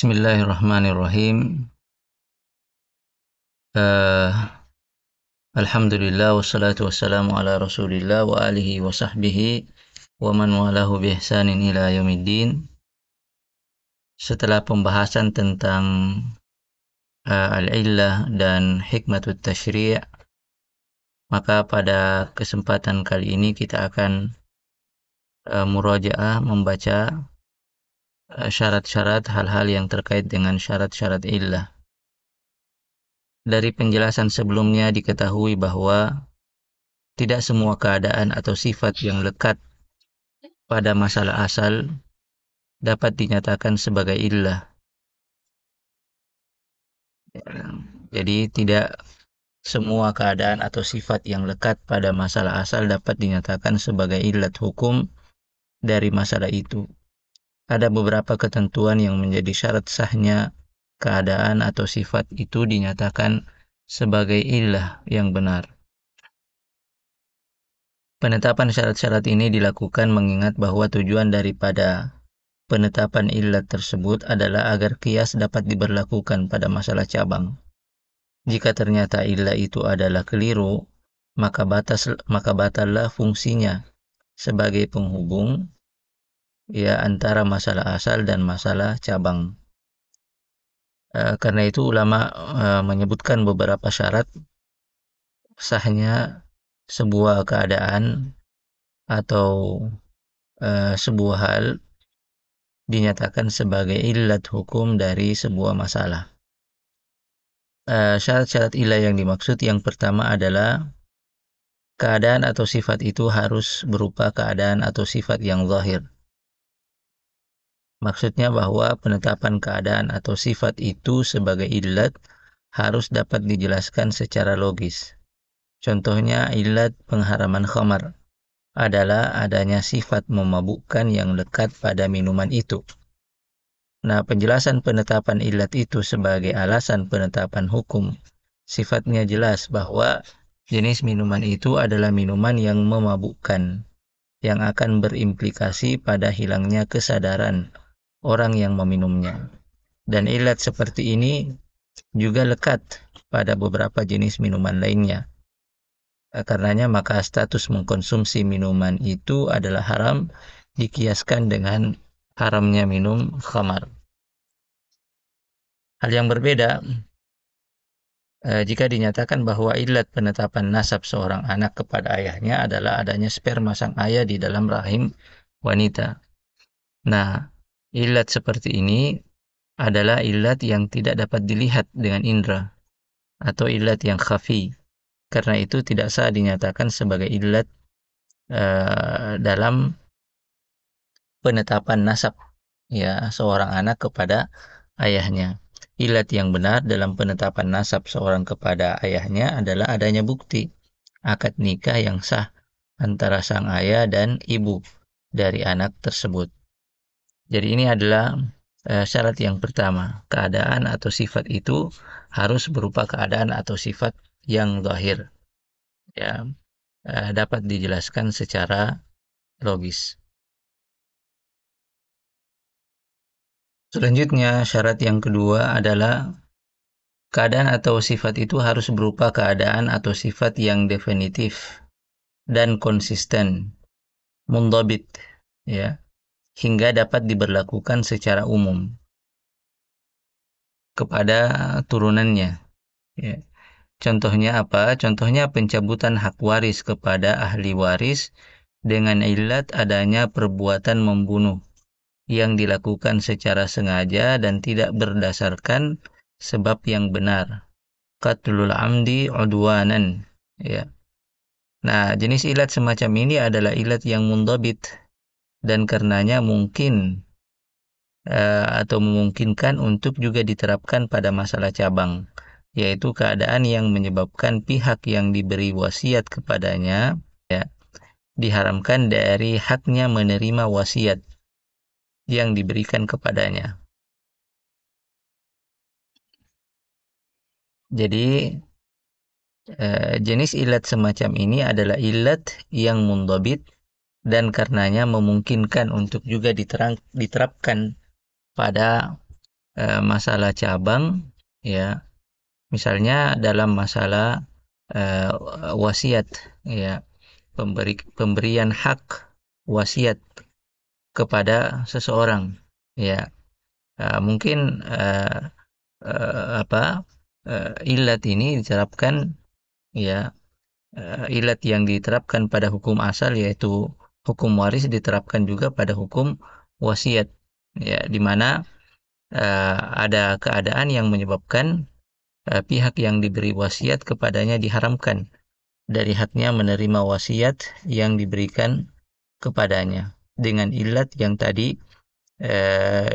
Bismillahirrahmanirrahim. Alhamdulillah wassalatu wassalamu ala Rasulillah wa alihi wa sahbihi wa man walahu bi ihsanin ila yaumiddin. Setelah pembahasan tentang al-illah dan hikmatut tasyri', maka pada kesempatan kali ini kita akan murajaah membaca syarat-syarat hal-hal yang terkait dengan syarat-syarat illah. Dari penjelasan sebelumnya diketahui bahwa tidak semua keadaan atau sifat yang lekat pada masalah asal dapat dinyatakan sebagai illah. Jadi tidak semua keadaan atau sifat yang lekat pada masalah asal dapat dinyatakan sebagai illat hukum dari masalah itu. Ada beberapa ketentuan yang menjadi syarat sahnya keadaan atau sifat itu dinyatakan sebagai illah yang benar. Penetapan syarat-syarat ini dilakukan mengingat bahwa tujuan daripada penetapan illat tersebut adalah agar qiyas dapat diberlakukan pada masalah cabang. Jika ternyata illah itu adalah keliru, maka batallah fungsinya sebagai penghubung antara masalah asal dan masalah cabang. Karena itu ulama menyebutkan beberapa syarat sahnya sebuah keadaan atau sebuah hal dinyatakan sebagai illat hukum dari sebuah masalah. Syarat-syarat illah yang dimaksud yang pertama adalah keadaan atau sifat itu harus berupa keadaan atau sifat yang zahir. Maksudnya bahwa penetapan keadaan atau sifat itu sebagai illat harus dapat dijelaskan secara logis. Contohnya illat pengharaman khamar adalah adanya sifat memabukkan yang lekat pada minuman itu. Nah, penjelasan penetapan illat itu sebagai alasan penetapan hukum sifatnya jelas bahwa jenis minuman itu adalah minuman yang memabukkan, yang akan berimplikasi pada hilangnya kesadaran orang yang meminumnya. Dan illat seperti ini juga lekat pada beberapa jenis minuman lainnya. Karenanya maka status mengkonsumsi minuman itu adalah haram dikiaskan dengan haramnya minum khamar. Hal yang berbeda jika dinyatakan bahwa illat penetapan nasab seorang anak kepada ayahnya adalah adanya sperma sang ayah di dalam rahim wanita. Nah, illat seperti ini adalah illat yang tidak dapat dilihat dengan indera atau illat yang khafi. Karena itu tidak sah dinyatakan sebagai illat dalam penetapan nasab seorang anak kepada ayahnya. Illat yang benar dalam penetapan nasab seorang kepada ayahnya adalah adanya bukti akad nikah yang sah antara sang ayah dan ibu dari anak tersebut. Jadi ini adalah syarat yang pertama. Keadaan atau sifat itu harus berupa keadaan atau sifat yang zahir. Dapat dijelaskan secara logis. Selanjutnya, syarat yang kedua adalah keadaan atau sifat itu harus berupa keadaan atau sifat yang definitif dan konsisten, mundhabit, hingga dapat diberlakukan secara umum kepada turunannya. Contohnya apa? Contohnya pencabutan hak waris kepada ahli waris dengan illat adanya perbuatan membunuh yang dilakukan secara sengaja dan tidak berdasarkan sebab yang benar. Qatlul amdi udwanan. Nah, jenis illat semacam ini adalah illat yang mundhabit dan karenanya mungkin atau memungkinkan untuk juga diterapkan pada masalah cabang, yaitu keadaan yang menyebabkan pihak yang diberi wasiat kepadanya diharamkan dari haknya menerima wasiat yang diberikan kepadanya. Jadi jenis illat semacam ini adalah illat yang mundhabit dan karenanya memungkinkan untuk juga diterapkan pada masalah cabang, ya, misalnya dalam masalah wasiat, ya, pemberian hak wasiat kepada seseorang, ya. Mungkin ilat ini diterapkan, ya, ilat yang diterapkan pada hukum asal yaitu hukum waris diterapkan juga pada hukum wasiat, ya, di mana ada keadaan yang menyebabkan pihak yang diberi wasiat kepadanya diharamkan dari haknya menerima wasiat yang diberikan kepadanya dengan ilat yang tadi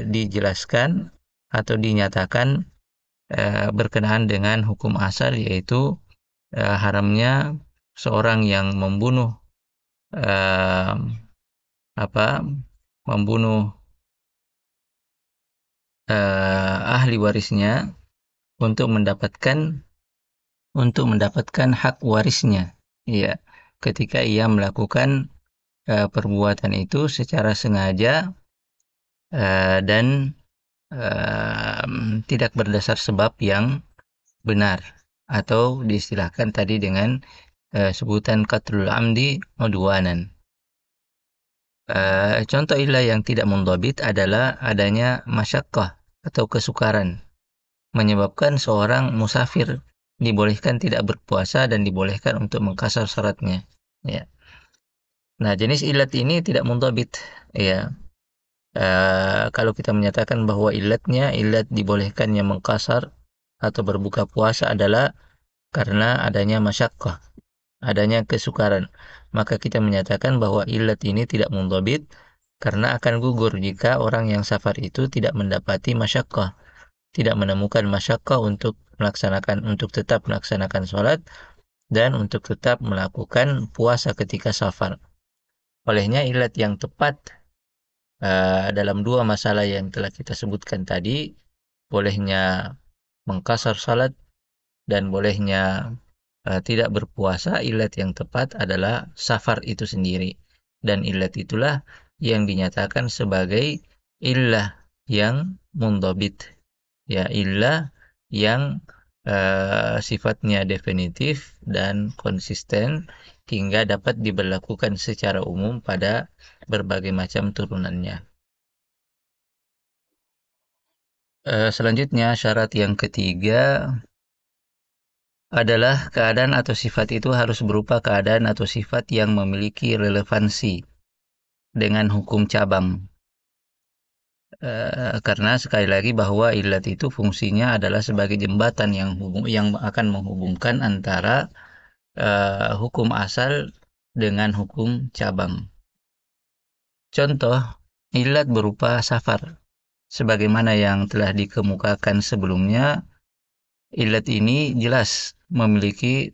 dijelaskan atau dinyatakan berkenaan dengan hukum asal, yaitu haramnya seorang yang membunuh eh, membunuh ahli warisnya untuk mendapatkan hak warisnya, ya, ketika ia melakukan perbuatan itu secara sengaja dan tidak berdasar sebab yang benar, atau diistilahkan tadi dengan sebutan qatlul amdi udwanan. Contoh ilah yang tidak mundhabit adalah adanya masyaqqah atau kesukaran, menyebabkan seorang musafir dibolehkan tidak berpuasa dan dibolehkan untuk mengqasar salatnya, ya. Nah, jenis ilat ini tidak mundhabit, ya. Kalau kita menyatakan bahwa ilat dibolehkannya mengqasar atau berbuka puasa adalah karena adanya masyaqqah, adanya kesukaran, maka kita menyatakan bahwa ilat ini tidak mundhabit karena akan gugur jika orang yang safar itu tidak mendapati masyaqqah, tidak menemukan masyaqqah untuk tetap melaksanakan sholat dan untuk tetap melakukan puasa ketika safar. Olehnya ilat yang tepat dalam dua masalah yang telah kita sebutkan tadi, bolehnya mengqasar salat dan bolehnya tidak berpuasa, ilat yang tepat adalah safar itu sendiri. Dan ilat itulah yang dinyatakan sebagai illah yang mundhabit, ya, illah yang sifatnya definitif dan konsisten hingga dapat diberlakukan secara umum pada berbagai macam turunannya. Selanjutnya, syarat yang ketiga adalah keadaan atau sifat itu harus berupa keadaan atau sifat yang memiliki relevansi dengan hukum cabang. Karena sekali lagi bahwa ilat itu fungsinya adalah sebagai jembatan yang akan menghubungkan antara hukum asal dengan hukum cabang. Contoh, ilat berupa safar. Sebagaimana yang telah dikemukakan sebelumnya, ilat ini jelas memiliki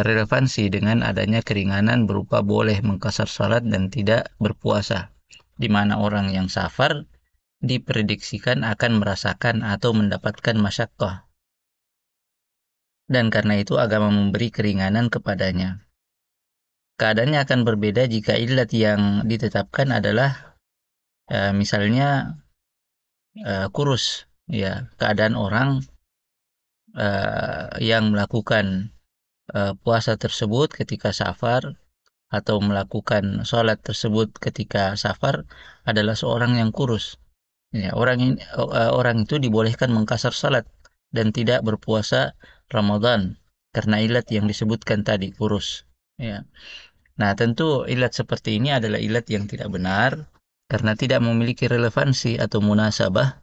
relevansi dengan adanya keringanan berupa boleh mengqasar salat dan tidak berpuasa, di mana orang yang safar diprediksikan akan merasakan atau mendapatkan masyaqqah, dan karena itu agama memberi keringanan kepadanya. Keadaannya akan berbeda jika ilat yang ditetapkan adalah misalnya kurus, ya, keadaan orang yang melakukan puasa tersebut ketika safar atau melakukan sholat tersebut ketika safar adalah seorang yang kurus. Ya, orang itu dibolehkan mengqasar salat dan tidak berpuasa Ramadan karena ilat yang disebutkan tadi, kurus. Ya. Nah, tentu ilat seperti ini adalah ilat yang tidak benar karena tidak memiliki relevansi atau munasabah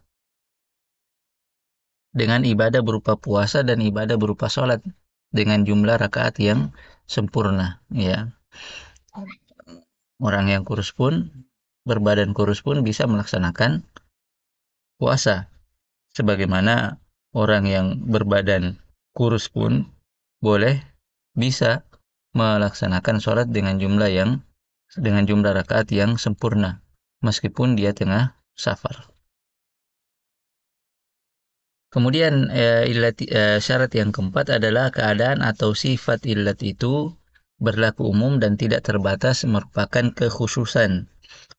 dengan ibadah berupa puasa dan ibadah berupa sholat dengan jumlah rakaat yang sempurna. Ya. Orang yang berbadan kurus pun bisa melaksanakan puasa, sebagaimana orang yang berbadan kurus pun bisa melaksanakan sholat dengan jumlah rakaat yang sempurna meskipun dia tengah safar. Kemudian syarat yang keempat adalah keadaan atau sifat ilat itu berlaku umum dan tidak terbatas merupakan kekhususan,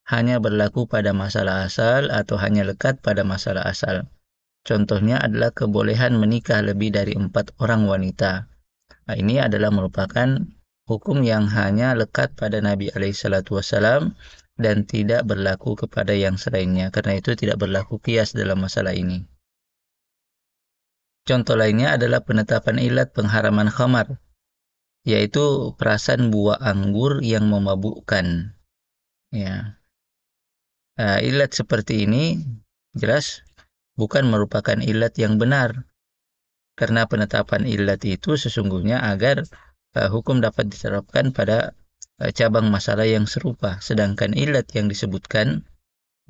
hanya berlaku pada masalah asal atau hanya lekat pada masalah asal. Contohnya adalah kebolehan menikah lebih dari 4 orang wanita. Nah, ini adalah merupakan hukum yang hanya lekat pada Nabi SAW dan tidak berlaku kepada yang selainnya. Karena itu tidak berlaku qiyas dalam masalah ini. Contoh lainnya adalah penetapan ilat pengharaman khamar, yaitu perasan buah anggur yang memabukkan. Ya, ilat seperti ini jelas bukan merupakan ilat yang benar, karena penetapan ilat itu sesungguhnya agar hukum dapat diterapkan pada cabang masalah yang serupa. Sedangkan ilat yang disebutkan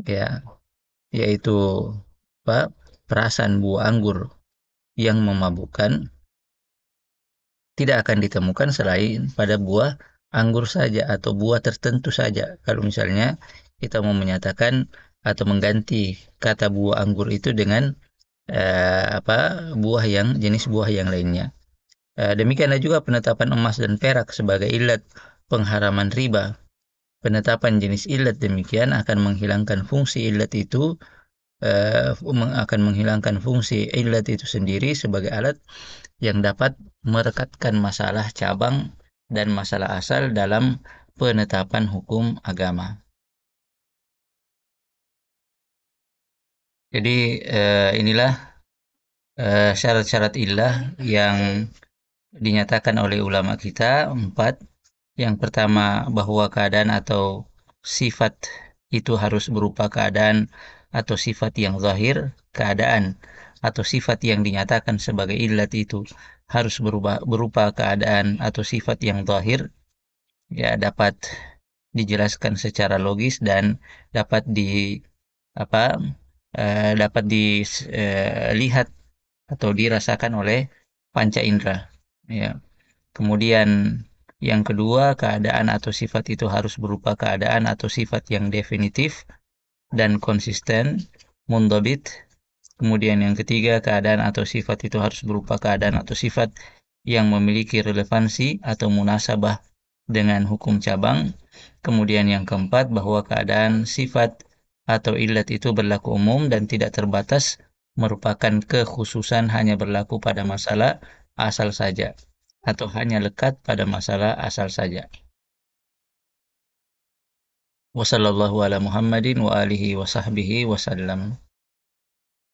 ya yaitu apa? Perasan buah anggur yang memabukkan tidak akan ditemukan selain pada buah anggur saja atau buah tertentu saja. Kalau misalnya kita mau menyatakan atau mengganti kata buah anggur itu dengan buah yang jenis buah yang lainnya. Demikianlah juga penetapan emas dan perak sebagai ilat pengharaman riba. Penetapan jenis ilat demikian akan menghilangkan fungsi ilat itu akan menghilangkan fungsi ilat itu sendiri sebagai alat yang dapat merekatkan masalah cabang dan masalah asal dalam penetapan hukum agama. Jadi inilah syarat-syarat illah yang dinyatakan oleh ulama kita 4. Yang pertama, bahwa keadaan atau sifat itu harus berupa keadaan atau sifat yang zahir. Keadaan atau sifat yang dinyatakan sebagai illat itu harus berupa keadaan atau sifat yang zahir, ya, dapat dijelaskan secara logis dan dapat apa dapat dilihat atau dirasakan oleh panca indera, ya. Kemudian yang kedua, keadaan atau sifat itu harus berupa keadaan atau sifat yang definitif dan konsisten, mundhabit. Kemudian yang ketiga, keadaan atau sifat itu harus berupa keadaan atau sifat yang memiliki relevansi atau munasabah dengan hukum cabang. Kemudian yang keempat, bahwa keadaan, sifat, atau illat itu berlaku umum dan tidak terbatas, merupakan kekhususan hanya berlaku pada masalah asal saja, atau hanya lekat pada masalah asal saja. Wassallallahu ala Muhammadin wa alihi wa sahbihi wasallam.